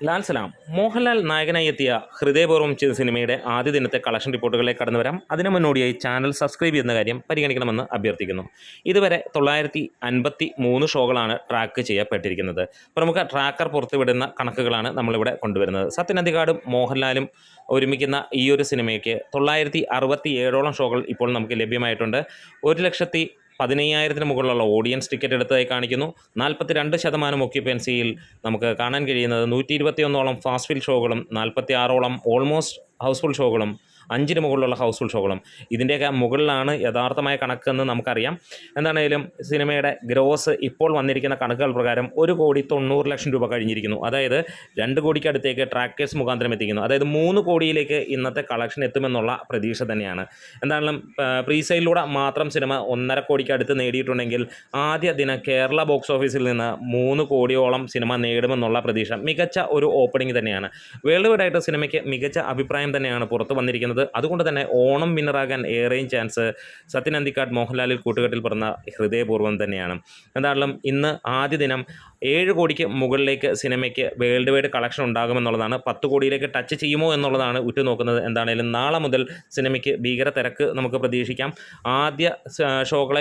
ലാൽ സലാം മോഹൻലാൽ നായകനായി എത്തിയ ഹൃദയപൂർവ്വം ചെയ്ത സിനിമയുടെ ആദ്യ ദിനത്തെ കളക്ഷൻ റിപ്പോർട്ടുകളിലേക്ക് കടന്നു വരാം. അതിനു മുന്നോടിയായി ചാനൽ സബ്സ്ക്രൈബ് ചെയ്യുന്ന കാര്യം പരിഗണിക്കണമെന്ന് അഭ്യർത്ഥിക്കുന്നു. ഇതുവരെ 953 ഷോകളാണ് ട്രാക്ക് ചെയ്യപ്പെട്ടിരിക്കുന്നത്. പ്രമുഖ ട്രാക്കർ പുറത്തുവിടുന്ന കണക്കുകളാണ് നമ്മളിവിടെ കൊണ്ടുവരുന്നത്. സത്യൻ അന്തിക്കാടും മോഹൻലാലും ഒരുമിക്കുന്ന ഈ ഒരു സിനിമയ്ക്ക് 967ഓളം ഷോകൾ ഇപ്പോൾ നമുക്ക് ലഭ്യമായിട്ടുണ്ട്. 1,15,000-ന് മുകളിലുള്ള ഓഡിയൻസ് ടിക്കറ്റ് എടുത്തതായി കാണിക്കുന്നു. 42% ഒക്യുപ്പൻസിയിൽ നമുക്ക് കാണാൻ കഴിയുന്നത് 121ഓളം ഫാസ്റ്റ് ഫിൽ ഷോകളും 46ഓളം ഓൾമോസ്റ്റ് ഹൗസ്ഫുൾ ഷോകളും 5-ന് മുകളിലുള്ള ഹൗസ്ഫുൾ ഷോകളും. ഇതിൻ്റെയൊക്കെ മുകളിലാണ് യഥാർത്ഥമായ കണക്കെന്ന് നമുക്കറിയാം. എന്താണെങ്കിലും സിനിമയുടെ ഗ്രോസ് ഇപ്പോൾ വന്നിരിക്കുന്ന കണക്കുകൾ പ്രകാരം 1,90,00,000 രൂപ കഴിഞ്ഞിരിക്കുന്നു. അതായത് 2 കോടിക്ക് അടുത്തേക്ക് ട്രാക്കേഴ്സ് മുഖാന്തരം എത്തിക്കുന്നു. അതായത് 3 കോടിയിലേക്ക് ഇന്നത്തെ കളക്ഷൻ എത്തുമെന്നുള്ള പ്രതീക്ഷ തന്നെയാണ്. എന്തായാലും പ്രീസെയിലൂടെ മാത്രം സിനിമ 1.5 കോടിക്ക് അടുത്ത് നേടിയിട്ടുണ്ടെങ്കിൽ ആദ്യ ദിനം കേരള ബോക്സ് ഓഫീസിൽ നിന്ന് 3 കോടിയോളം സിനിമ നേടുമെന്നുള്ള പ്രതീക്ഷ മികച്ച ഒരു ഓപ്പണിംഗ് തന്നെയാണ്. വേൾഡ് വൈഡ് ആയിട്ട് സിനിമയ്ക്ക് മികച്ച അഭിപ്രായം തന്നെയാണ് പുറത്തു വന്നിരിക്കുന്നത്. അതുകൊണ്ട് തന്നെ ഓണം വിന്നറാകാൻ ഏറെയും ചാൻസ് സത്യൻ അന്തിക്കാട് മോഹൻലാലിൽ കൂട്ടുകെട്ടിൽ പറഞ്ഞ ഹൃദയപൂർവ്വം തന്നെയാണ്. എന്തായാലും ഇന്ന് ആദ്യ ദിനം 7 കോടിക്ക് മുകളിലേക്ക് സിനിമയ്ക്ക് വേൾഡ് വൈഡ് കളക്ഷൻ ഉണ്ടാകുമെന്നുള്ളതാണ്. 10 കോടിയിലേക്ക് ടച്ച് ചെയ്യുമോ എന്നുള്ളതാണ് ഉറ്റുനോക്കുന്നത്. എന്താണെങ്കിലും നാളെ മുതൽ സിനിമയ്ക്ക് ഭീകര തിരക്ക് നമുക്ക് പ്രതീക്ഷിക്കാം. ആദ്യ ഷോകളെ